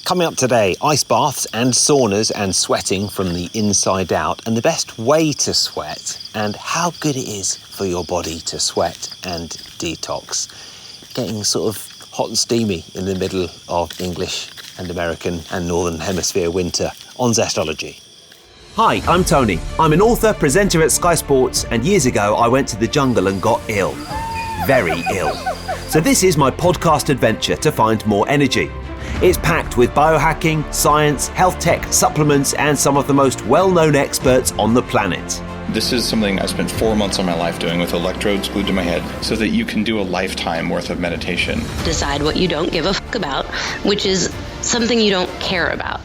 Coming up today, ice baths and saunas and sweating from the inside out, and the best way to sweat and how good it is for your body to sweat and detox. Getting sort of hot and steamy in the middle of English and American and Northern Hemisphere winter on Zestology. Hi, I'm Tony. I'm an author, presenter at Sky Sports, and years ago I went to the jungle and got ill. Very ill. So this is my podcast adventure to find more energy. It's packed with biohacking, science, health tech, supplements, and some of the most well-known experts on the planet. This is something I spent 4 months of my life doing with electrodes glued to my head so that you can do a lifetime worth of meditation. Decide what you don't give a fuck about, which is something you don't care about.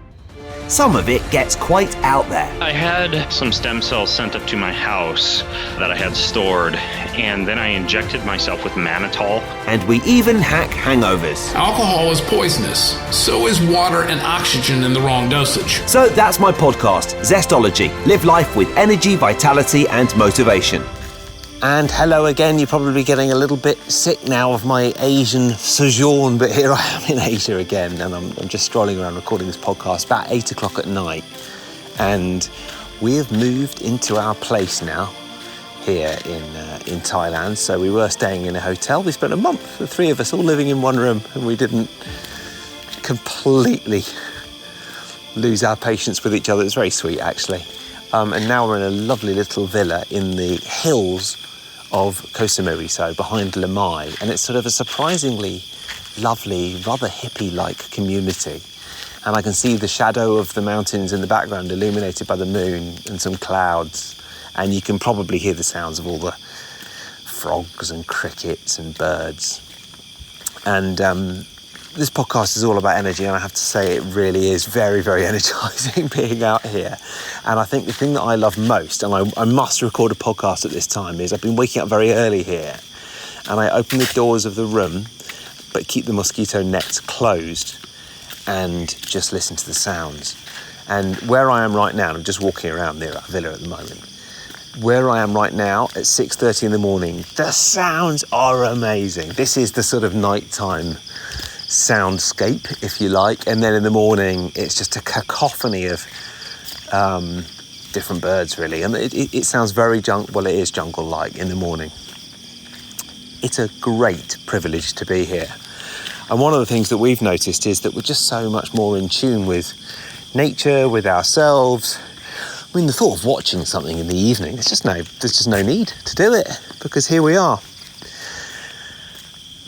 Some of it gets quite out there. I had some stem cells sent up to my house that I had stored, and then I injected myself with mannitol. And we even hack hangovers. Alcohol is poisonous. So is water and oxygen in the wrong dosage. So that's my podcast, Zestology. Live life with energy, vitality, and motivation. And hello again. You're probably getting a little bit sick now of my Asian sojourn, but here I am in Asia again, and I'm just strolling around recording this podcast about 8 o'clock at night. And we have moved into our place now here in Thailand. So we were staying in a hotel. We spent a month, the three of us, all living in one room, and we didn't completely lose our patience with each other. It's very sweet, actually. And now we're in a lovely little villa in the hills of Koh Samui, so behind Lamai, and it's sort of a surprisingly lovely, rather hippie-like community. And I can see the shadow of the mountains in the background illuminated by the moon and some clouds, and you can probably hear the sounds of all the frogs and crickets and birds. And this podcast is all about energy, and I have to say it really is very, very energizing being out here. And I think the thing that I love most, and I must record a podcast at this time, is I've been waking up very early here, and I open the doors of the room but keep the mosquito nets closed and just listen to the sounds. And where I am right now, and I'm just walking around near our villa at the moment, where I am right now at 6:30 in the morning, the sounds are amazing. This is the sort of nighttime soundscape, if you like, and then in the morning it's just a cacophony of different birds, really, and it sounds very it is jungle-like in the morning. It's a great privilege to be here, and one of the things that we've noticed is that we're just so much more in tune with nature, with ourselves. I mean, the thought of watching something in the evening, there's just no need to do it, because here we are.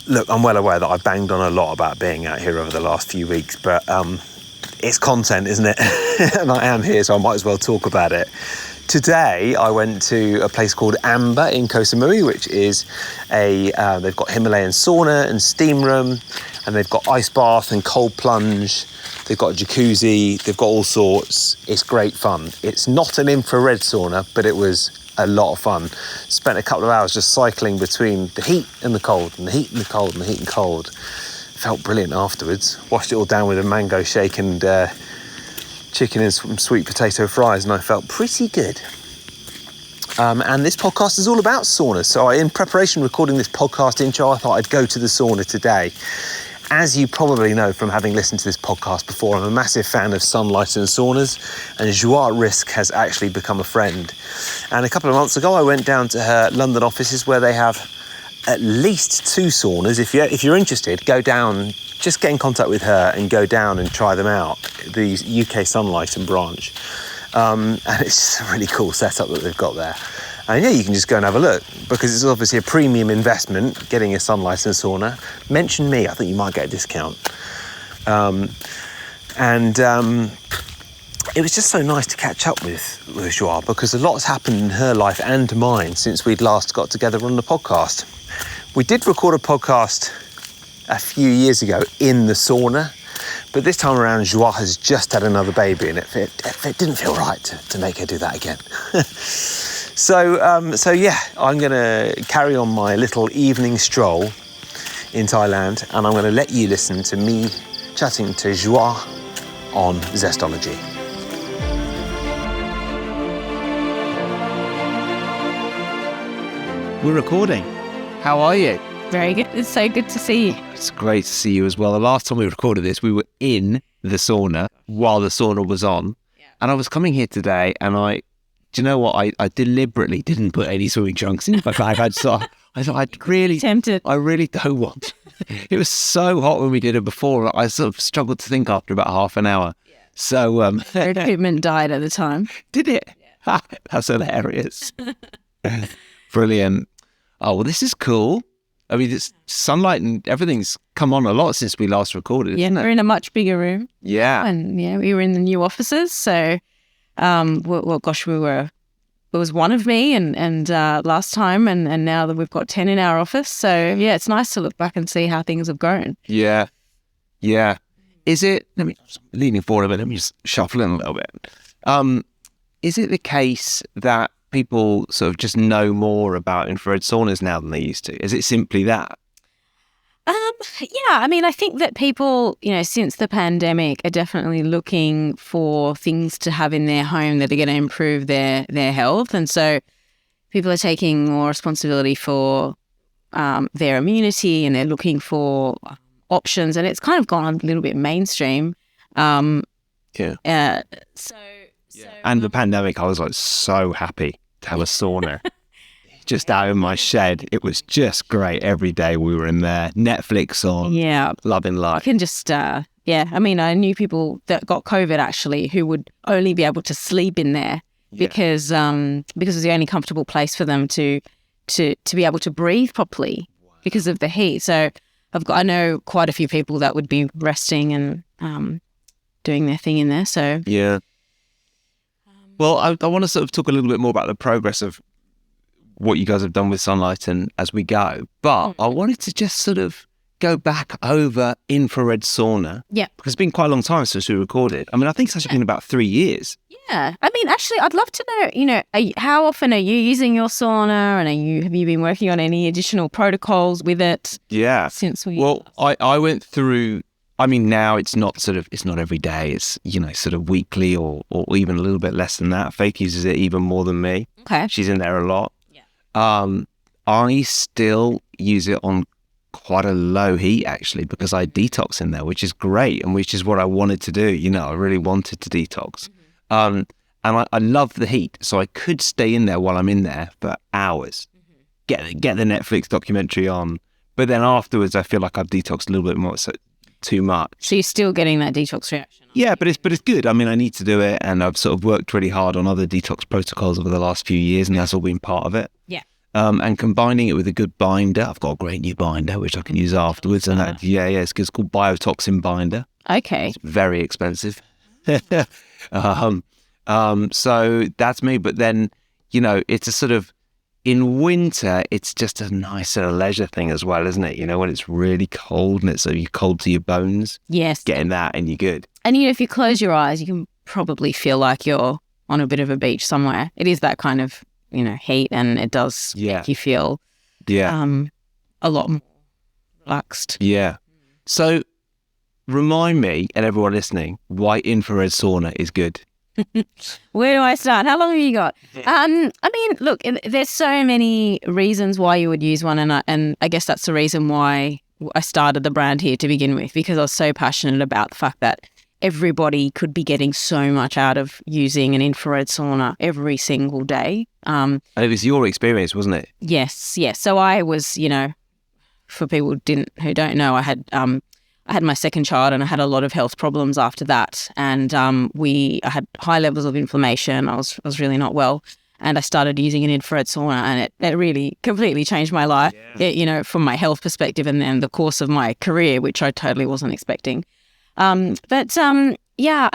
Look, I'm well aware that I've banged on a lot about being out here over the last few weeks, but it's content, isn't it? And I am here, so I might as well talk about it. Today, I went to a place called Amber in Koh Samui, which is they've got Himalayan sauna and steam room, and they've got ice bath and cold plunge. They've got a jacuzzi, they've got all sorts. It's great fun. It's not an infrared sauna, but it was a lot of fun. Spent a couple of hours just cycling between the heat and the cold, and the heat and the cold, and the heat and cold. Felt brilliant afterwards. Washed it all down with a mango shake and chicken and some sweet potato fries, and I felt pretty good. And this podcast is all about saunas. So in preparation recording this podcast intro, I thought I'd go to the sauna today. As you probably know from having listened to this podcast before, I'm a massive fan of sunlight and saunas, and Joie Risk has actually become a friend. And a couple of months ago, I went down to her London offices where they have at least 2 saunas. If you're interested, go down, just get in contact with her and go down and try them out, the UK Sunlight and branch. And it's a really cool setup that they've got there. And yeah, you can just go and have a look, because it's obviously a premium investment getting a sunlight and sauna. Mention me, I think you might get a discount. It was just so nice to catch up with Joie, because a lot's happened in her life and mine since we'd last got together on the podcast. We did record a podcast a few years ago in the sauna, but this time around Joie has just had another baby, and it didn't feel right to make her do that again. So yeah, I'm going to carry on my little evening stroll in Thailand, and I'm going to let you listen to me chatting to Joie on Zestology. We're recording. How are you? Very good. It's so good to see you. It's great to see you as well. The last time we recorded this, we were in the sauna while the sauna was on. And I was coming here today and do you know what? I deliberately didn't put any swimming trunks in my bag. I thought I'd really... Tempted. I really don't want... It was so hot when we did it before. I sort of struggled to think after about half an hour. Yeah. So... Your equipment died at the time. Did it? Yeah. That's hilarious. Brilliant. Oh, well, this is cool. I mean, it's sunlight and everything's come on a lot since we last recorded, isn't it? We're in a much bigger room. Yeah. And we were in the new offices. So, it was one of me and last time and now that we've got 10 in our office. So, yeah, it's nice to look back and see how things have grown. Yeah. Yeah. Is it, leaning forward a bit, let me just shuffle in a little bit. Is it the case that people sort of just know more about infrared saunas now than they used to? Is it simply that? Yeah, I mean, I think that people, since the pandemic are definitely looking for things to have in their home that are going to improve their health. And so people are taking more responsibility for their immunity and they're looking for options. And it's kind of gone a little bit mainstream. Yeah. And the pandemic, I was like so happy to have a sauna just out in my shed. It was just great. Every day we were in there, Netflix on, loving life. You can just, I mean, I knew people that got COVID actually who would only be able to sleep in there because it was the only comfortable place for them to be able to breathe properly because of the heat. So I know quite a few people that would be resting and doing their thing in there. So yeah. Well, I want to sort of talk a little bit more about the progress of what you guys have done with Sunlight and as we go. But I wanted to just sort of go back over infrared sauna. Yeah. Because it's been quite a long time since we recorded. I mean, I think it's actually been about 3 years. Yeah. I mean, actually, I'd love to know, how often are you using your sauna and have you been working on any additional protocols with it? Yeah. Since we... Well, I went through... I mean, now it's not every day. It's, sort of weekly or even a little bit less than that. Faith uses it even more than me. Okay. She's in there a lot. Yeah. I still use it on quite a low heat, actually, because I detox in there, which is great and which is what I wanted to do. I really wanted to detox. Mm-hmm. And I love the heat. So I could stay in there while I'm in there for hours. Mm-hmm. Get the Netflix documentary on. But then afterwards, I feel like I've detoxed a little bit more. So too much. So you're still getting that detox reaction? Yeah, but it's good. I mean, I need to do it, and I've sort of worked really hard on other detox protocols over the last few years, and that's all been part of it. Yeah. And combining it with a good binder. I've got a great new binder which I can use afterwards, and it's called Biotoxin Binder. Okay. It's very expensive. So that's me. But then, it's a sort of, in winter, it's just a nice sort of leisure thing as well, isn't it? When it's really cold and it's so you're cold to your bones. Yes. Getting that and you're good. And, if you close your eyes, you can probably feel like you're on a bit of a beach somewhere. It is that kind of, heat, and it does make you feel a lot more relaxed. Yeah. So remind me and everyone listening why infrared sauna is good. Where do I start? How long have you got? I mean, look, there's so many reasons why you would use one, and I guess that's the reason why I started the brand here to begin with, because I was so passionate about the fact that everybody could be getting so much out of using an infrared sauna every single day. And it was your experience, wasn't it? Yes. So I was, for people who don't know, I had my second child and I had a lot of health problems after that. And I had high levels of inflammation. I was really not well. And I started using an infrared sauna, and it really completely changed my life, from my health perspective and then the course of my career, which I totally wasn't expecting. I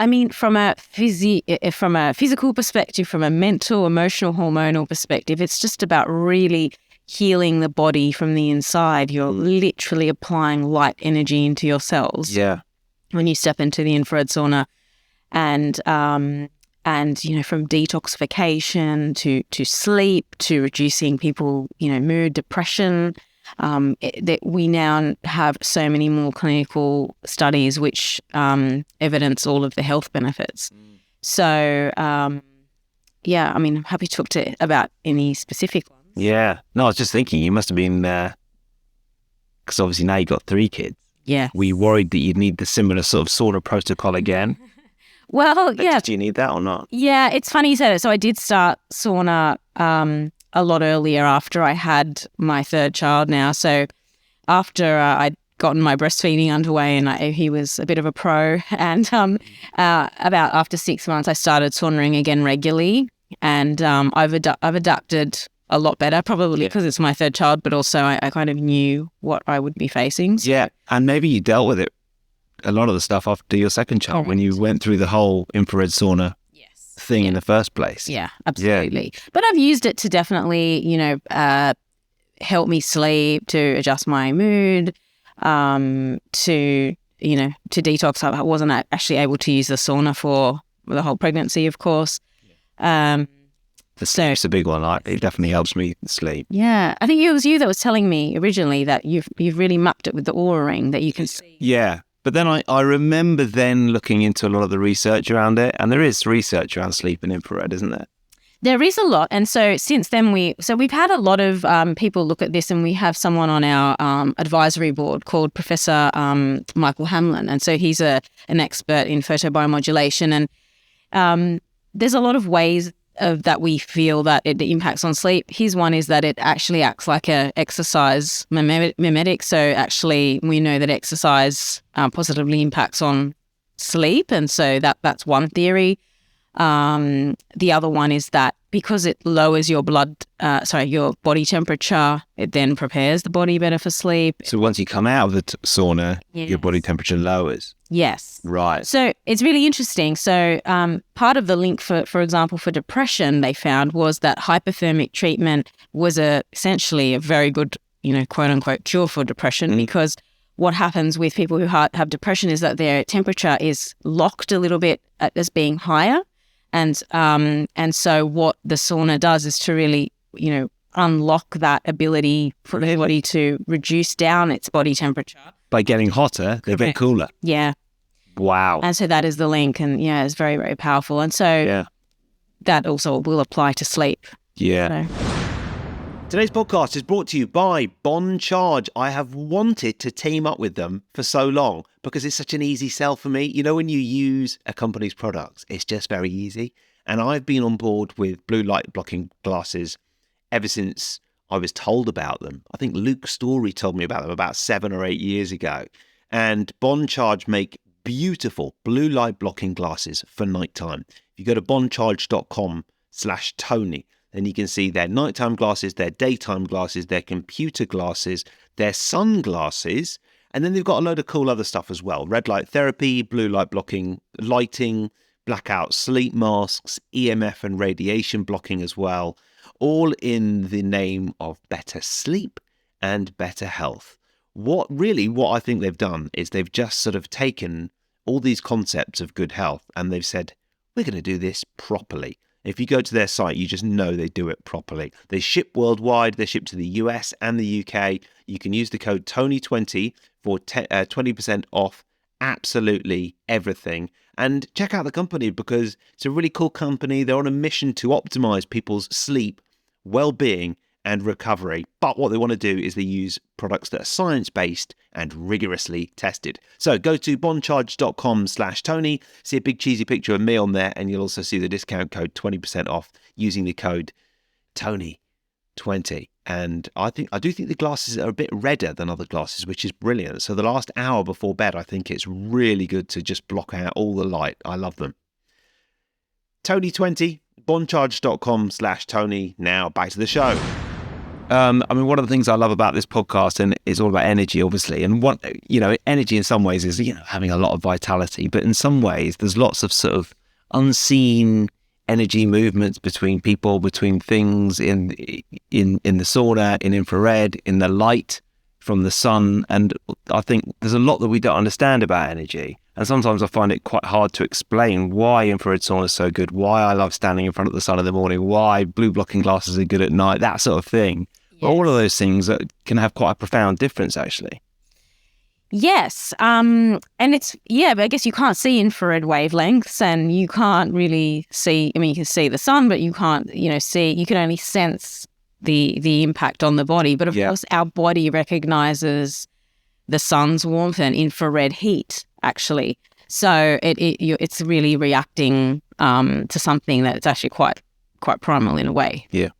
mean, from a physical perspective, from a mental, emotional, hormonal perspective, it's just about really healing the body from the inside. You're literally applying light energy into your cells. Yeah. When you step into the infrared sauna, and from detoxification to sleep to reducing people, mood, depression. That we now have so many more clinical studies which evidence all of the health benefits. So, I mean, I'm happy to talk about any specific ones. Yeah. No, I was just thinking you must have been, because obviously now you've got 3 kids. Yeah. Were you worried that you'd need the similar sort of sauna protocol again? Well, yeah. Did you need that or not? Yeah, it's funny you said it. So I did start sauna a lot earlier after I had my third child now. So after I'd gotten my breastfeeding underway and he was a bit of a pro, and about after 6 months I started saunaing again regularly, and I've adapted a lot better, probably because it's my third child, but also I kind of knew what I would be facing. Yeah, and maybe you dealt with it, a lot of the stuff, after your second child, when you went through the whole infrared sauna thing in the first place. Yeah, absolutely. Yeah. But I've used it to definitely, help me sleep, to adjust my mood, to detox. I wasn't actually able to use the sauna for the whole pregnancy, of course. The sleep's a big one. It definitely helps me sleep. Yeah, I think it was you that was telling me originally that you've really mapped it with the Oura Ring, that you can see. Yeah. But then I remember then looking into a lot of the research around it, and there is research around sleep and infrared, isn't there? There is a lot. And so since then we've had a lot of people look at this, and we have someone on our advisory board called Professor Michael Hamlin. And so he's an expert in photobiomodulation. And there's a lot of ways that we feel that it impacts on sleep. His one is that it actually acts like a exercise mimetic. So actually we know that exercise positively impacts on sleep. And so that's one theory. The other one is that because it lowers your your body temperature, it then prepares the body better for sleep. So once you come out of the sauna, your body temperature lowers. Yes. Right. So it's really interesting. So part of the link, for example, for depression, they found was that hypothermic treatment was essentially a very good, quote unquote, cure for depression, because what happens with people who have depression is that their temperature is locked a little bit as being higher. And so what the sauna does is to really, unlock that ability for the body to reduce down its body temperature. By getting hotter, they get cooler. Yeah. Wow. And so that is the link, and it's very, very powerful. And so that also will apply to sleep. Yeah. So. Today's podcast is brought to you by Bon Charge. I have wanted to team up with them for so long because it's such an easy sell for me. When you use a company's products, it's just very easy. And I've been on board with blue light blocking glasses ever since I was told about them. I think Luke Story told me about them about 7 or 8 years ago. And Bon Charge make beautiful blue light blocking glasses for nighttime. If you go to boncharge.com/Tony, then you can see their nighttime glasses, their daytime glasses, their computer glasses, their sunglasses, and then they've got a load of cool other stuff as well. Red light therapy, blue light blocking, lighting, blackout sleep masks, EMF and radiation blocking as well, all in the name of better sleep and better health. What I think they've done is they've just sort of taken all these concepts of good health and they've said, we're going to do this properly. If you go to their site, you just know they do it properly. They ship worldwide. They ship to the US and the UK. You can use the code TONY20 for 20% off absolutely everything. And check out the company because it's a really cool company. They're on a mission to optimize people's sleep, well-being, and recovery. But what they want to do is they use products that are science-based and rigorously tested. So go to boncharge.com/Tony, see a big cheesy picture of me on there, and you'll also see the discount code 20% off using the code TONY20. And I do think the glasses are a bit redder than other glasses, which is brilliant. So the last hour before bed, I think it's really good to just block out all the light. I love them. Tony20, boncharge.com/Tony. Now back to the show. One of the things I love about this podcast, and it's all about energy, obviously. And energy in some ways is, having a lot of vitality, but in some ways there's lots of sort of unseen energy movements between people, between things in the sauna, in infrared, in the light from the sun. And I think there's a lot that we don't understand about energy. And sometimes I find it quite hard to explain why infrared sauna is so good, why I love standing in front of the sun in the morning, why blue blocking glasses are good at night, that sort of thing. Yes. All of those things that can have quite a profound difference, actually. Yes. And but I guess you can't see infrared wavelengths and you can't really see, you can see the sun, but you can't, you can only sense the impact on the body. But of course, our body recognizes the sun's warmth and infrared heat, actually. So it's really reacting to something that's actually quite primal in a way. Yeah,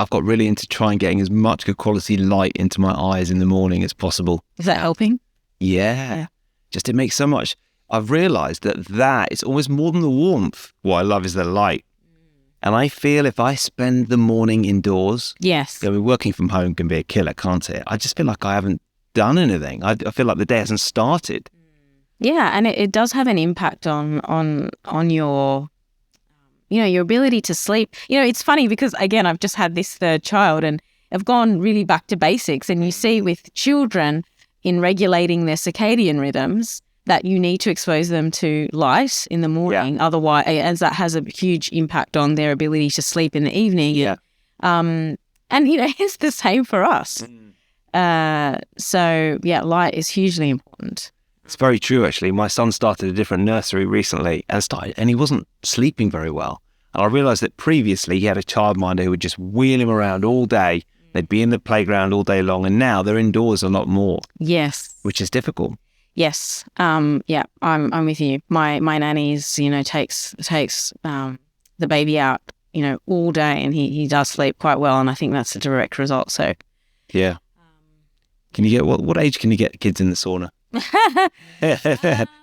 I've got really into trying getting as much good quality light into my eyes in the morning as possible. Is that helping? Yeah. Just it makes so much. I've realised that it's almost more than the warmth. What I love is the light. And I feel if I spend the morning indoors, Yes. I mean, working from home can be a killer, can't it? I just feel like I haven't done anything. I feel like the day hasn't started. Yeah, and it does have an impact on your, your ability to sleep. It's funny because, again, I've just had this third child and I've gone really back to basics. And you see with children in regulating their circadian rhythms that you need to expose them to light in the morning. Otherwise, as that has a huge impact on their ability to sleep in the evening. Yeah. And, it's the same for us. So, light is hugely important. It's very true, actually. My son started a different nursery recently and he wasn't sleeping very well. And I realised that previously he had a childminder who would just wheel him around all day. They'd be in the playground all day long. And now they're indoors a lot more. Yes. Which is difficult. Yes. I'm with you. My nannies, takes the baby out, all day, and he does sleep quite well, and I think that's a direct result. So yeah. Can you get what age can you get kids in the sauna?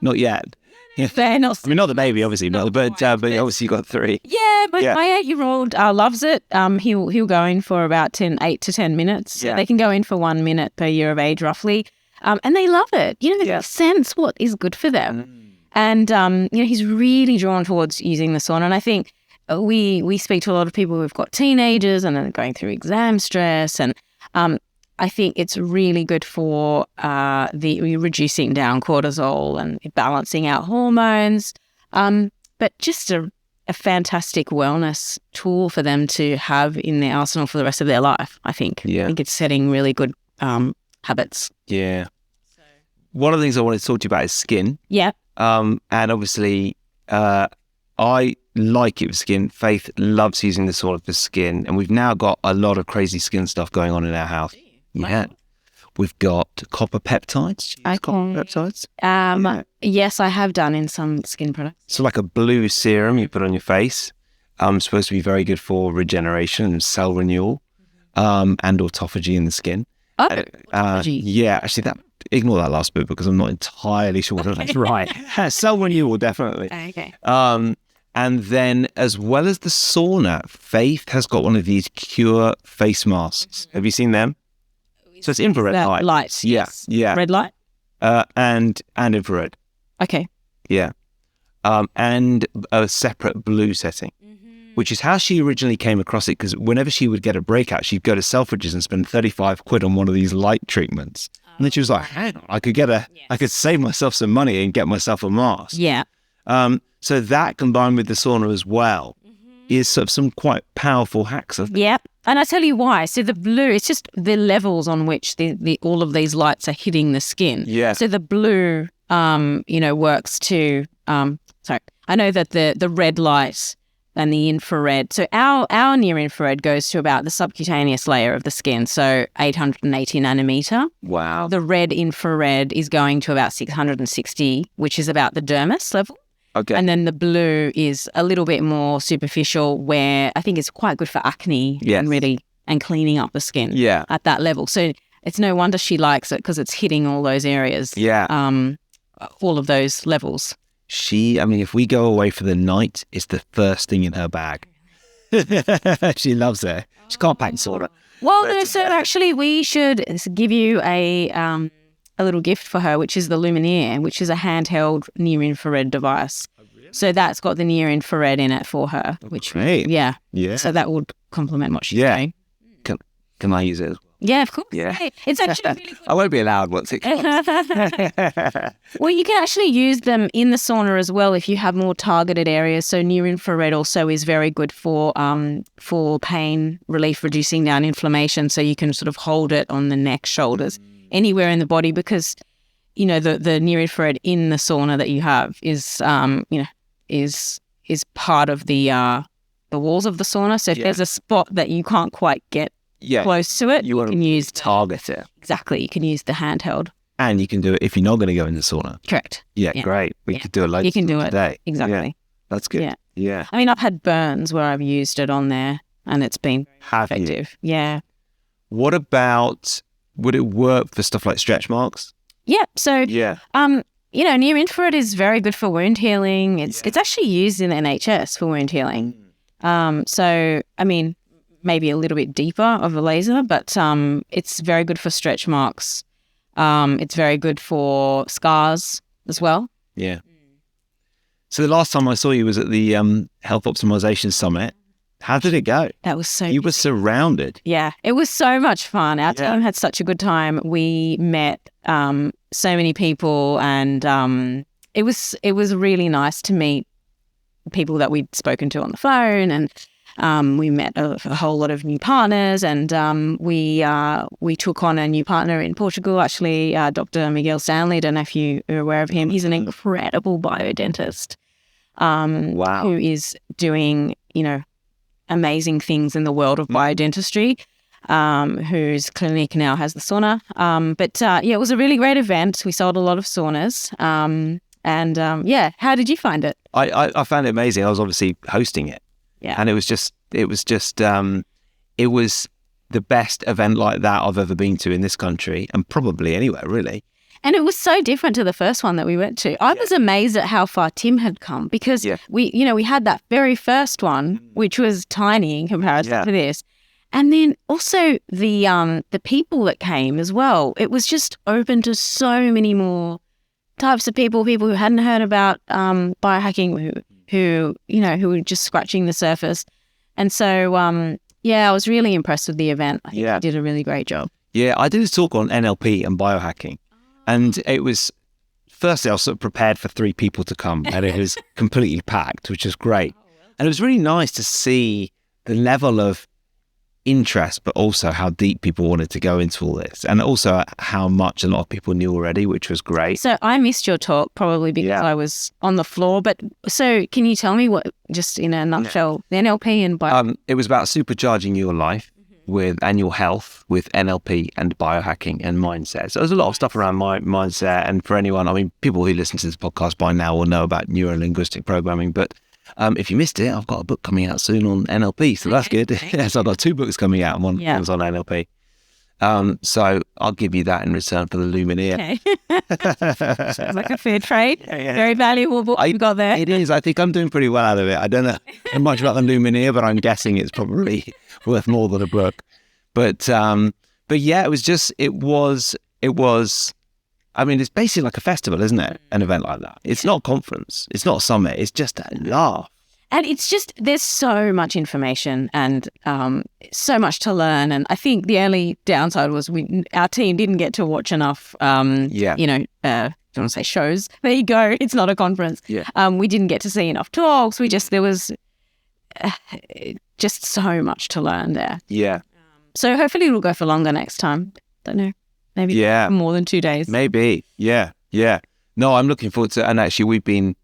Not yet. They're not. I mean, not the baby, obviously, but obviously you got 3. Yeah, but my 8-year-old loves it. He'll go in for about 8 to 10 minutes. Yeah. They can go in for 1 minute per year of age, roughly. And they love it. They sense what is good for them. And, he's really drawn towards using the sauna. And I think we speak to a lot of people who've got teenagers and are going through exam stress. And I think it's really good for the reducing down cortisol and balancing out hormones. But just a fantastic wellness tool for them to have in their arsenal for the rest of their life, I think. Yeah. I think it's setting really good habits. Yeah. One of the things I wanted to talk to you about is skin. Yeah. And obviously, I like it with skin. Faith loves using the sauna for skin. And we've now got a lot of crazy skin stuff going on in our house. Yeah. We've got copper peptides. Copper peptides? Yes, I have done in some skin products. So like a blue serum you put on your face. Supposed to be very good for regeneration and cell renewal and autophagy in the skin. Autophagy. Yeah, actually, ignore that last bit because I'm not entirely sure whether that's right. Cell renewal, definitely. Okay. And then, as well as the sauna, Faith has got one of these Cure face masks. Have you seen them? So it's infrared light. Lights. Yeah, yes. yeah. Red light. And infrared. Okay. Yeah. And a separate blue setting, which is how she originally came across it. Because whenever she would get a breakout, she'd go to Selfridges and spend 35 quid on one of these light treatments. And then she was like, hang on, I could save myself some money and get myself a mask. Yeah. So that combined with the sauna as well is sort of some quite powerful hacks. Yeah. And I tell you why. So the blue, it's just the levels on which the all of these lights are hitting the skin. Yeah. So the blue, works to, I know that the red light and the infrared. So our near infrared goes to about the subcutaneous layer of the skin, so 880 nanometer. Wow. The red infrared is going to about 660, which is about the dermis level. Okay. And then the blue is a little bit more superficial, where I think it's quite good for acne and cleaning up the skin. Yeah. At that level. So it's no wonder she likes it because it's hitting all those areas. Yeah. All of those levels. If we go away for the night, it's the first thing in her bag. She loves it. She can't pack sauna. Well, no, so actually we should give you a little gift for her, which is the Lumineer, which is a handheld near-infrared device. Oh, really? So that's got the near-infrared in it for her. Great. Yeah. Yeah. So that would complement what she's doing. Can I use it as well? Yeah, of course. Yeah. It's actually really cool. I won't be allowed once it comes. Well, you can actually use them in the sauna as well if you have more targeted areas. So near-infrared also is very good for pain relief, reducing down inflammation. So you can sort of hold it on the neck, shoulders, anywhere in the body, because the near-infrared in the sauna that you have is part of the walls of the sauna. So if there's a spot that you can't quite get close to it, You want can to use target it. exactly. You can use the handheld. And you can do it if you're not going to go in the sauna. Correct. Yeah, great. We could do a load You can do it today. exactly. Yeah, that's good. Yeah. Yeah. I mean, I've had burns where I've used it on there, and it's been Have you? effective. Yeah. What about, would it work for stuff like stretch marks? Yeah. So, Yeah. near infrared is very good for wound healing. It's actually used in the NHS for wound healing. So, I mean, maybe a little bit deeper of a laser, but it's very good for stretch marks. It's very good for scars as well. Yeah. So the last time I saw you was at the Health Optimization Summit. How did it go? That was so You were surrounded. Yeah, it was so much fun. Our team had such a good time. We met so many people, and it was really nice to meet people that we'd spoken to on the phone, and we met a whole lot of new partners, and we took on a new partner in Portugal, actually, Dr. Miguel Stanley. I don't know if you are aware of him. He's an incredible biodentist who is doing, amazing things in the world of biodentistry, whose clinic now has the sauna. It was a really great event. We sold a lot of saunas. How did you find it? I found it amazing. I was obviously hosting it. Yeah. And it was the best event like that I've ever been to in this country, and probably anywhere, really. And it was so different to the first one that we went to. I was amazed at how far Tim had come, because we had that very first one, which was tiny in comparison to this. And then also the people that came as well. It was just open to so many more types of people who hadn't heard about biohacking, who were just scratching the surface. And so, I was really impressed with the event. I think you did a really great job. Yeah, I did a talk on NLP and biohacking. And it was, firstly, I was sort of prepared for 3 people to come, and it was completely packed, which was great. And it was really nice to see the level of interest, but also how deep people wanted to go into all this, and also how much a lot of people knew already, which was great. So I missed your talk probably because I was on the floor. But so can you tell me what, just in a nutshell, the NLP and biohacking? It was about supercharging your life and your health with NLP and biohacking and mindset. So there's a lot of stuff around my mindset. And for anyone, I mean, people who listen to this podcast by now will know about neuro-linguistic programming. But if you missed it, I've got a book coming out soon on NLP. So that's good. So I've got 2 books coming out, and one's on NLP. So I'll give you that in return for the Lumineer. Okay. Sounds like a fair trade. Very valuable book you got there. It is. I think I'm doing pretty well out of it. I don't know much about the Lumineer, but I'm guessing it's probably worth more than a book. But yeah, it was. I mean, it's basically like a festival, isn't it? An event like that. It's not a conference. It's not a summit. It's just a laugh. And it's just, there's so much information and so much to learn. And I think the only downside was our team didn't get to watch enough, I don't want to say shows. There you go. It's not a conference. Yeah. We didn't get to see enough talks. There was just so much to learn there. Yeah. So hopefully it'll go for longer next time. Don't know. Maybe more than 2 days. Maybe. Yeah. Yeah. No, I'm looking forward to it. And actually, we've been,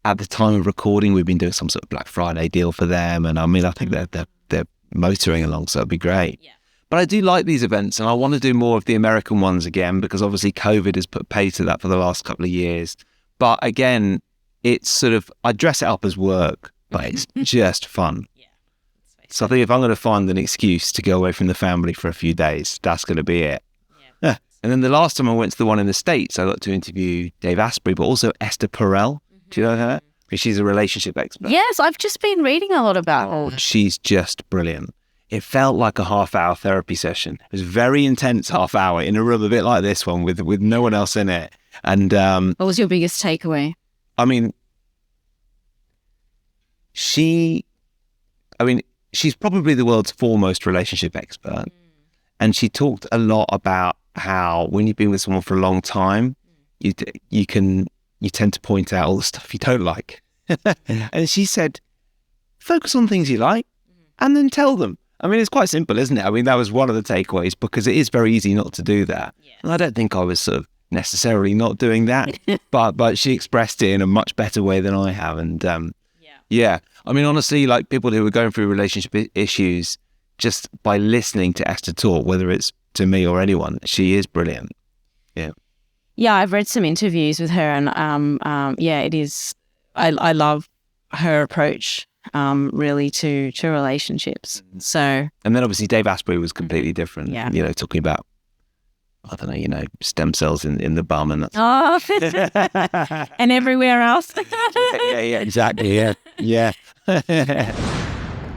at the time of recording, we've been doing some sort of Black Friday deal for them. And I mean, I think they're motoring along, so it'll be great. Yeah. But I do like these events, and I want to do more of the American ones again, because obviously COVID has put pay to that for the last couple of years. But again, it's sort of, I dress it up as work, but it's just fun. Yeah. So I think if I'm going to find an excuse to go away from the family for a few days, that's going to be it. Yeah. And then the last time I went to the one in the States, I got to interview Dave Asprey, but also Esther Perel. Do you know her? She's a relationship expert. Yes, I've just been reading a lot about her. She's just brilliant. It felt like a half-hour therapy session. It was a very intense half-hour in a room a bit like this one with no one else in it. And what was your biggest takeaway? I mean, she's probably the world's foremost relationship expert. And she talked a lot about how when you've been with someone for a long time, you tend to point out all the stuff you don't like. And she said, focus on things you like and then tell them. I mean, it's quite simple, isn't it? I mean, that was one of the takeaways, because it is very easy not to do that. Yeah. And I don't think I was sort of necessarily not doing that, but she expressed it in a much better way than I have. And I mean, honestly, like people who are going through relationship issues, just by listening to Esther talk, whether it's to me or anyone, she is brilliant. Yeah. Yeah, I've read some interviews with her, and it is. I love her approach, really to relationships. So, and then obviously Dave Asprey was completely different. Yeah. You know, talking about, I don't know, stem cells in the bum and that's. Oh, and everywhere else. yeah, exactly. Yeah.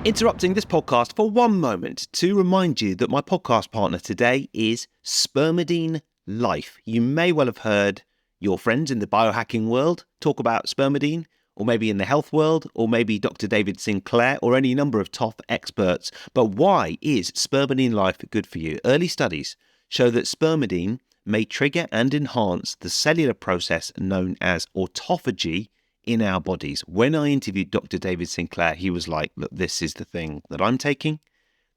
Interrupting this podcast for one moment to remind you that my podcast partner today is Spermidine Life. You may well have heard your friends in the biohacking world talk about Spermidine, or maybe in the health world, or maybe Dr. David Sinclair, or any number of top experts. But why is Spermidine Life good for you? Early studies show that Spermidine may trigger and enhance the cellular process known as autophagy in our bodies. When I interviewed Dr. David Sinclair, he was like, look, this is the thing that I'm taking,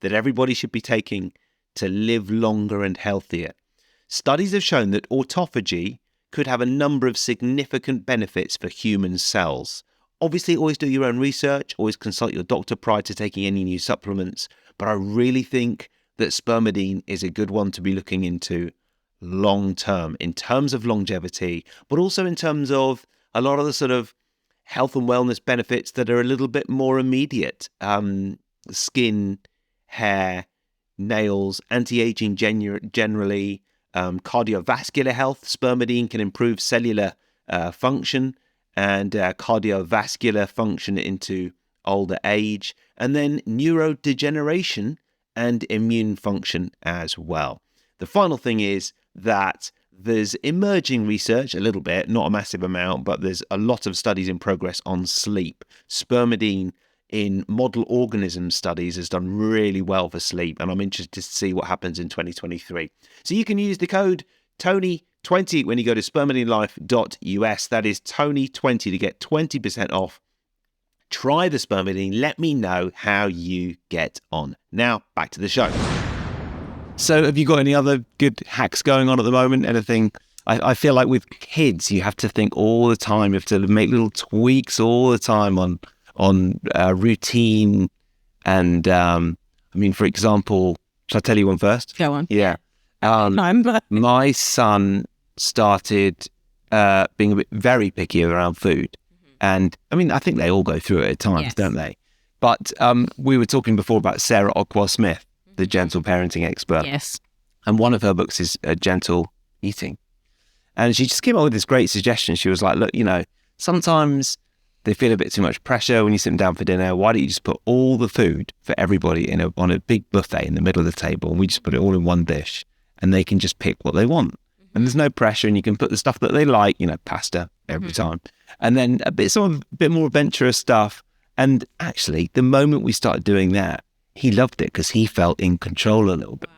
that everybody should be taking to live longer and healthier. Studies have shown that autophagy could have a number of significant benefits for human cells. Obviously, always do your own research, always consult your doctor prior to taking any new supplements, but I really think that Spermidine is a good one to be looking into long term in terms of longevity, but also in terms of a lot of the sort of health and wellness benefits that are a little bit more immediate. Skin, hair, nails, anti-aging generally, cardiovascular health. Spermidine can improve cellular function and cardiovascular function into older age, and then neurodegeneration and immune function as well. The final thing is that there's emerging research, a little bit, not a massive amount, but there's a lot of studies in progress on sleep. Spermidine in model organism studies has done really well for sleep, and I'm interested to see what happens in 2023. So you can use the code TONY20 when you go to spermidinelife.us. That is TONY20 to get 20% off. Try the Spermidine. Let me know how you get on. Now, back to the show. So have you got any other good hacks going on at the moment? Anything? I feel like with kids, you have to think all the time. You have to make little tweaks all the time on routine. And for example, shall I tell you one first? Go on. Yeah. My son started being a bit very picky around food. And I think they all go through it at times, Yes. don't they? But we were talking before about Sarah Ockwell-Smith, the gentle parenting expert. Yes. And one of her books is Gentle Eating. And she just came up with this great suggestion. She was like, look, sometimes they feel a bit too much pressure when you sit them down for dinner. Why don't you just put all the food for everybody on a big buffet in the middle of the table, and we just put it all in one dish, and they can just pick what they want. And there's no pressure, and you can put the stuff that they like, pasta every time. And then a bit more adventurous stuff. And actually, the moment we started doing that, he loved it because he felt in control a little bit.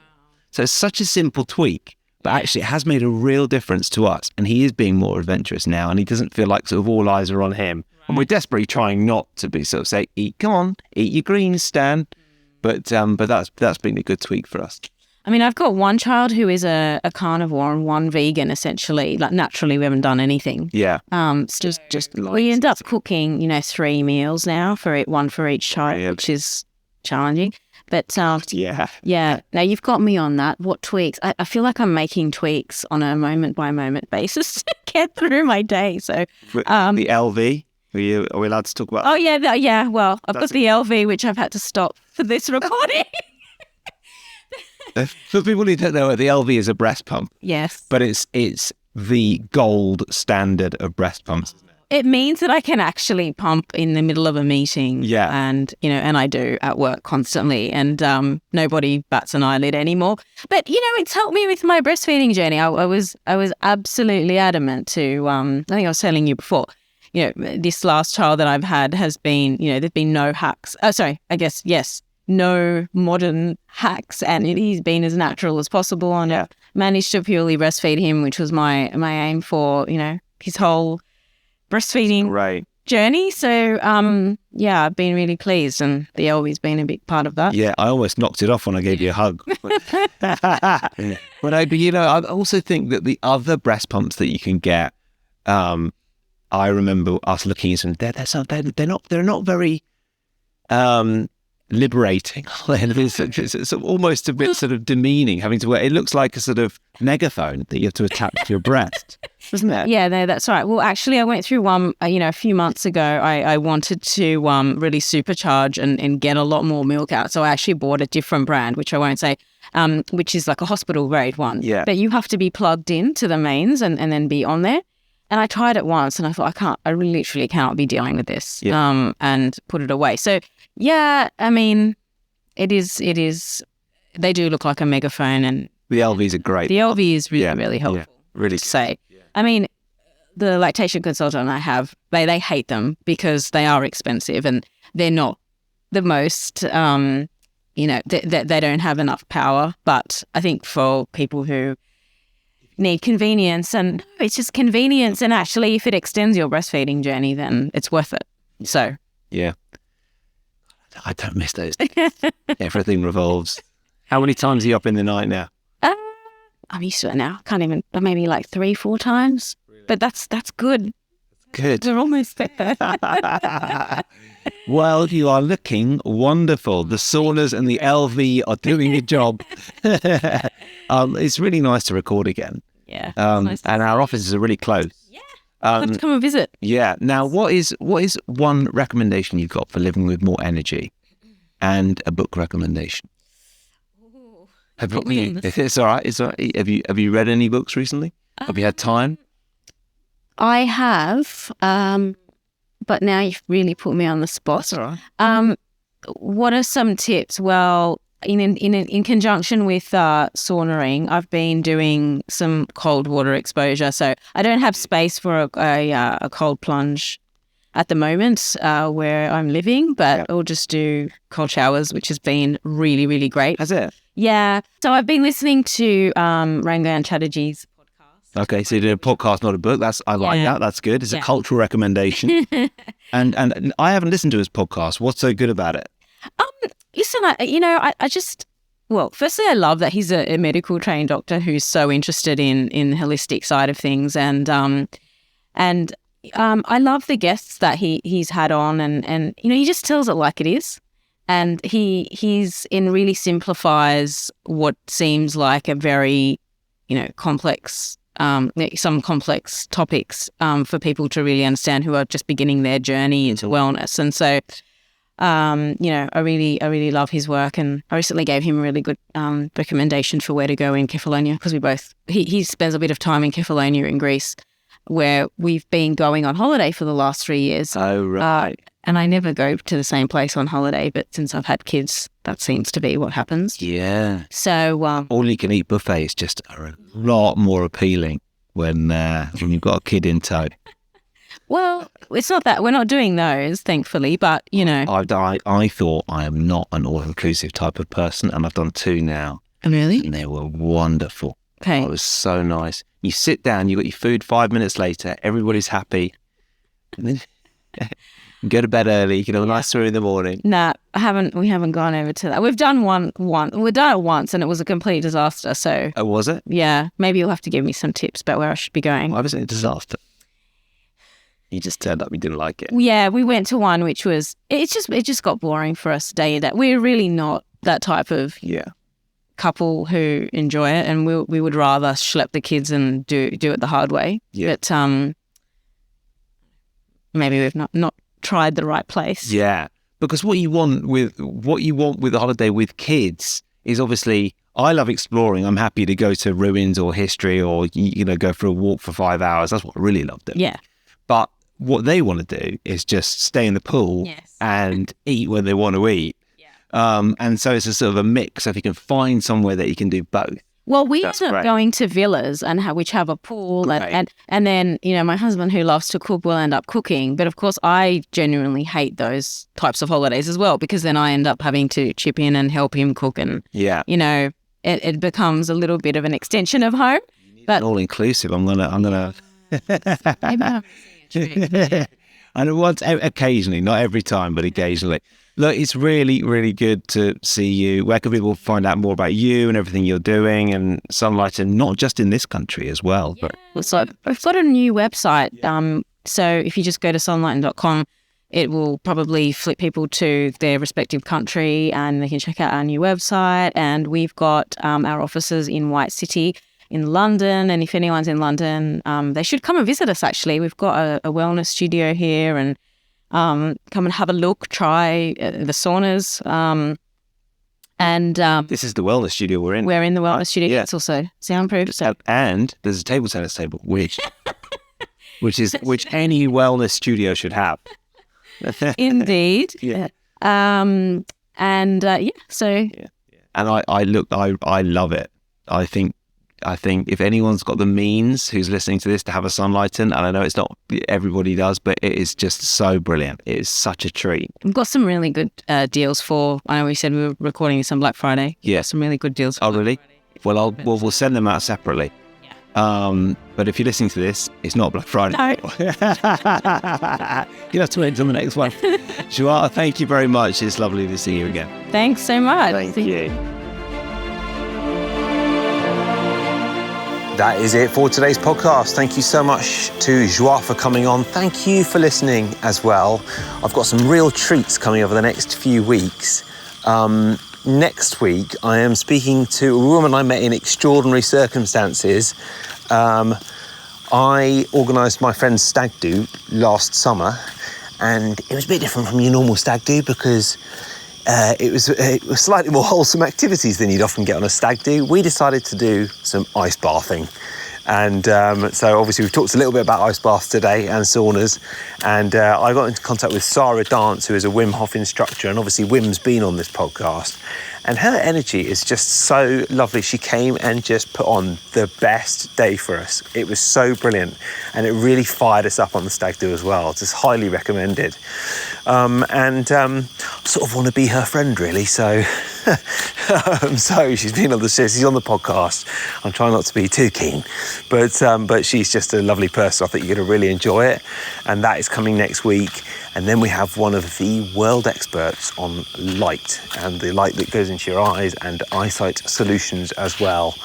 So it's such a simple tweak, but actually it has made a real difference to us. And he is being more adventurous now, and he doesn't feel like sort of all eyes are on him. Right. And we're desperately trying not to be sort of say, come on, eat your greens, Stan. But that's been a good tweak for us. I've got one child who is a carnivore and one vegan, essentially. Like, naturally, we haven't done anything. Yeah. Just we end up cooking, 3 meals now one for each child, which is challenging. But yeah. Now you've got me on that. What tweaks? I feel like I'm making tweaks on a moment by moment basis to get through my day. So the LV. Are we allowed to talk about? Oh yeah. Well, I've got the LV, which I've had to stop for this recording. For people who don't know, the LV is a breast pump. Yes. But it's the gold standard of breast pumps, isn't it? It means that I can actually pump in the middle of a meeting. Yeah. And, and I do at work constantly, and nobody bats an eyelid anymore. But, it's helped me with my breastfeeding journey. I was absolutely adamant to, I think I was telling you before, this last child that I've had has been, there've been no hacks. No modern hacks, and he's been as natural as possible, and I've managed to purely breastfeed him, which was my aim for, his whole breastfeeding journey. So, I've been really pleased, and the LV's been a big part of that. Yeah, I almost knocked it off when I gave you a hug. But I also think that the other breast pumps that you can get, I remember us looking at them. They're not very. liberating. It's almost a bit sort of demeaning having to wear. It looks like a sort of megaphone that you have to attach to your breast, doesn't it? Yeah, no, that's right. Well, actually, I went through one, a few months ago. I wanted to really supercharge and get a lot more milk out. So I actually bought a different brand, which I won't say, which is like a hospital grade one. Yeah. But you have to be plugged in to the mains and then be on there. And I tried it once and I thought, I literally cannot be dealing with this, and put it away. So, yeah, I mean, it is, they do look like a megaphone, and The LVs are great. the LV is really, really helpful. Yeah, really to say. I mean, the lactation consultant I have, they hate them because they are expensive and they're not the most, they don't have enough power. But I think for people who need convenience, and it's just convenience, and actually if it extends your breastfeeding journey, then it's worth it. So Yeah. I don't miss those. Everything revolves. How many times are you up in the night now? I'm used to it now. Can't even, maybe like 3-4 times. But that's good. Good. We're almost there. Well, you are looking wonderful. The saunas and the LV are doing a job. It's really nice to record again. Yeah. And our offices are really close. Yeah. Have to come and visit. Yeah. Now, what is one recommendation you've got for living with more energy, and a book recommendation? It's all right. It's all right. Have you read any books recently? Have you had time? I have, but now you've really put me on the spot. That's all right. What are some tips? Well, in conjunction with saunaing, I've been doing some cold water exposure. So I don't have space for a cold plunge at the moment where I'm living, but I'll just do cold showers, which has been really, really great. Has it? Yeah. So I've been listening to Rangan Chatterjee's podcast. Okay, so you did a podcast, not a book. I like that. That's good. It's a cultural recommendation. and I haven't listened to his podcast. What's so good about it? Listen, I just, well, firstly, I love that he's a medical trained doctor who's so interested in the holistic side of things, and I love the guests that he's had on, and he just tells it like it is, and he's really simplifies what seems like a very complex some complex topics for people to really understand who are just beginning their journey into wellness. And so I really love his work, and I recently gave him a really good recommendation for where to go in Kefalonia, because he spends a bit of time in Kefalonia in Greece, where we've been going on holiday for the last 3 years. Oh, right. And I never go to the same place on holiday, but since I've had kids, that seems to be what happens. Yeah. So all you can eat buffet is just a lot more appealing when you've got a kid in tow. Well, it's not that we're not doing those, thankfully, but I thought I am not an all-inclusive type of person, and I've done 2 now. Really? And they were wonderful. Okay. It was so nice. You sit down, you got your food 5 minutes later, everybody's happy. And then you go to bed early, you can have a nice swim in the morning. Nah, we haven't gone over to that. We've done we've done it once, and it was a complete disaster. So Oh, was it? yeah, maybe you'll have to give me some tips about where I should be going. Why was it a disaster? You just turned up, you didn't like it. Yeah, we went to one which was it just got boring for us day and day. We're really not that type of couple who enjoy it, and we would rather schlep the kids and do it the hard way. Yeah. But maybe we've not tried the right place. Yeah, because what you want with a holiday with kids is, obviously, I love exploring. I'm happy to go to ruins or history, or go for a walk for 5 hours. That's what I really love doing. Yeah. But what they want to do is just stay in the pool and eat when they want to eat. Yeah. And so it's a sort of a mix. So if you can find somewhere that you can do both. Well, we ended up going to villas which have a pool, and then my husband, who loves to cook, will end up cooking. But of course, I genuinely hate those types of holidays as well, because then I end up having to chip in and help him cook, and it becomes a little bit of an extension of home. But all inclusive. I'm gonna. And once, occasionally, not every time, but occasionally. Look, it's really, really good to see you. Where can people find out more about you and everything you're doing, and Sunlight, and not just in this country as well? But so I've got a new website. So if you just go to sunlight.com, it will probably flip people to their respective country and they can check out our new website. And we've got our offices in White City in London. And if anyone's in London, they should come and visit us, actually. We've got a wellness studio here, and come and have a look, try the saunas. This is the wellness studio we're in. We're in the wellness studio. Yeah. It's also soundproof. So. And there's a table tennis table, which any wellness studio should have. Indeed. Yeah. And I love it. I think if anyone's got the means who's listening to this to have a Sunlighten, and I know it's not everybody does, but it is just so brilliant. It is such a treat. We've got some really good deals for, I know we said we were recording this on Black Friday. Yeah. Some really good deals. Oh, really? Well, we'll send them out separately. Yeah. But if you're listening to this, it's not Black Friday. No. You'll have to wait until the next one. Joie, thank you very much. It's lovely to see you again. Thanks so much. Thank you. That is it for today's podcast. Thank you so much to Joie for coming on. Thank you for listening as well. I've got some real treats coming over the next few weeks. Next week, I am speaking to a woman I met in extraordinary circumstances. I organised my friend's stag do last summer, and it was a bit different from your normal stag do because it was slightly more wholesome activities than you'd often get on a stag do. We decided to do some ice bathing. And so obviously we've talked a little bit about ice baths today and saunas. And I got into contact with Sarah Dance, who is a Wim Hof instructor. And obviously Wim's been on this podcast. And her energy is just so lovely. She came and just put on the best day for us. It was so brilliant. And it really fired us up on the stag do as well. Just highly recommended. I sort of want to be her friend, really. So, so she's been on the show. She's on the podcast. I'm trying not to be too keen. But she's just a lovely person. I think you're going to really enjoy it. And that is coming next week. And then we have one of the world experts on light and the light that goes into your eyes and eyesight solutions as well.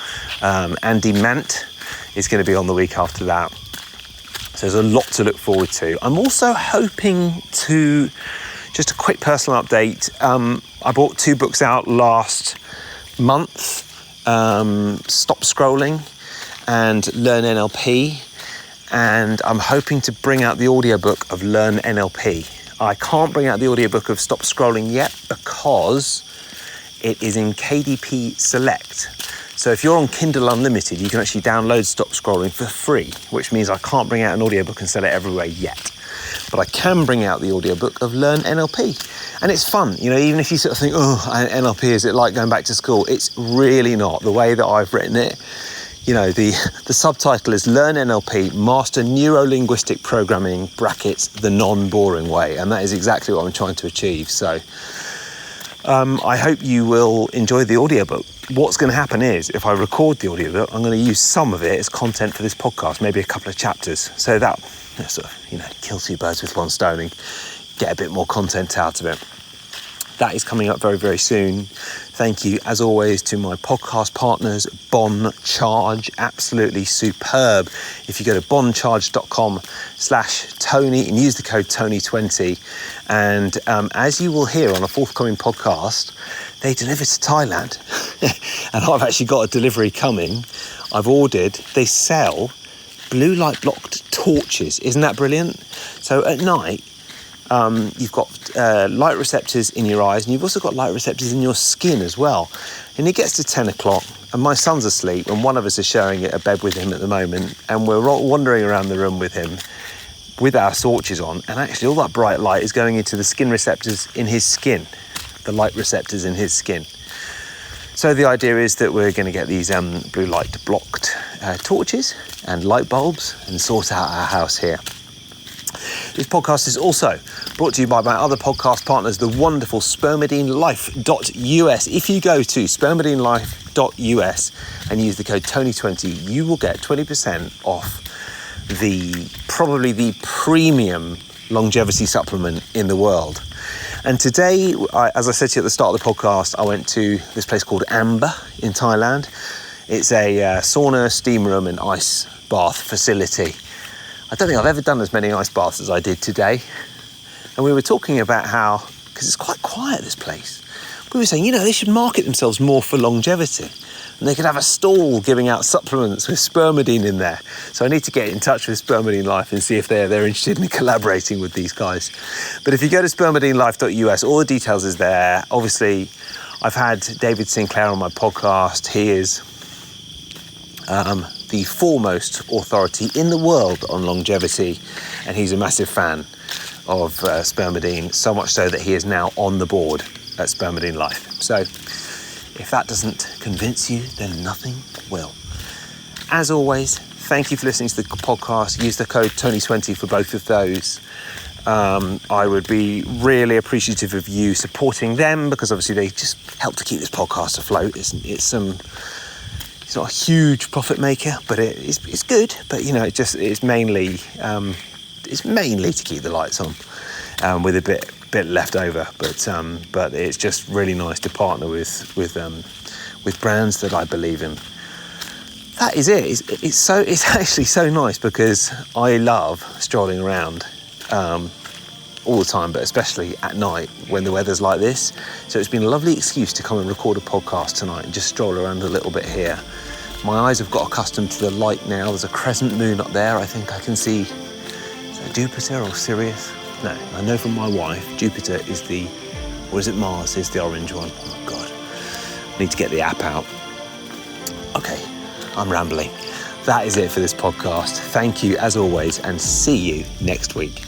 Andy Mant is going to be on the week after that. So there's a lot to look forward to. I'm also hoping to, just a quick personal update. I bought 2 books out last month, Stop Scrolling and Learn NLP. And I'm hoping to bring out the audiobook of Learn NLP. I can't bring out the audiobook of Stop Scrolling yet because it is in KDP Select. So if you're on Kindle Unlimited, you can actually download Stop Scrolling for free, which means I can't bring out an audiobook and sell it everywhere yet. But I can bring out the audiobook of Learn NLP. And it's fun, you know, even if you sort of think, oh, NLP, is it like going back to school? It's really not. The way that I've written it, you know, the subtitle is Learn NLP, Master Neuro-Linguistic Programming, brackets, the non-boring way. And that is exactly what I'm trying to achieve. So I hope you will enjoy the audiobook. What's going to happen is, if I record the audiobook, I'm going to use some of it as content for this podcast, maybe a couple of chapters. So that sort of, you know, kill 2 birds with 1 stone and get a bit more content out of it. That is coming up very, very soon. Thank you, as always, to my podcast partners, Bon Charge, absolutely superb. If you go to boncharge.com/Tony and use the code Tony20, and as you will hear on a forthcoming podcast, they deliver to Thailand. And I've actually got a delivery coming. I've ordered, they sell blue light blocked torches. Isn't that brilliant? So at night, you've got light receptors in your eyes, and you've also got light receptors in your skin as well. And it gets to 10 o'clock, and my son's asleep, and one of us is sharing a bed with him at the moment, and we're wandering around the room with him with our torches on, and actually all that bright light is going into the skin receptors in his skin, the light receptors in his skin. So the idea is that we're going to get these blue light blocked torches and light bulbs and sort out our house here. This podcast is also brought to you by my other podcast partners, the wonderful spermidinelife.us. If you go to spermidinelife.us and use the code Tony20, you will get 20% off probably the premium longevity supplement in the world. And today, as I said to you at the start of the podcast, I went to this place called Amber in Thailand. It's a sauna, steam room and ice bath facility. I don't think I've ever done as many ice baths as I did today. And we were talking about how, because it's quite quiet, this place, we were saying, you know, they should market themselves more for longevity. And they could have a stall giving out supplements with spermidine in there. So I need to get in touch with Spermidine Life and see if they're interested in collaborating with these guys. But if you go to spermidinelife.us, all the details is there. Obviously, I've had David Sinclair on my podcast. He is the foremost authority in the world on longevity, and he's a massive fan of spermidine, so much so that he is now on the board at Spermidine Life. So if that doesn't convince you, then nothing will. As always, thank you for listening to the podcast. Use the code Tony20 for both of those. I would be really appreciative of you supporting them, because obviously they just help to keep this podcast afloat. It's not a huge profit maker, but it's good. But you know, it's mainly to keep the lights on, with a bit left over. But it's just really nice to partner with brands that I believe in. That is it. It's actually so nice, because I love strolling around all the time, but especially at night when the weather's like this. So it's been a lovely excuse to come and record a podcast tonight and just stroll around a little bit here. My eyes have got accustomed to the light now. There's a crescent moon up there. I think I can see, is that Jupiter or Sirius? No, I know from my wife, Jupiter is or is it Mars is the orange one? Oh God, I need to get the app out. Okay, I'm rambling. That is it for this podcast. Thank you as always, and see you next week.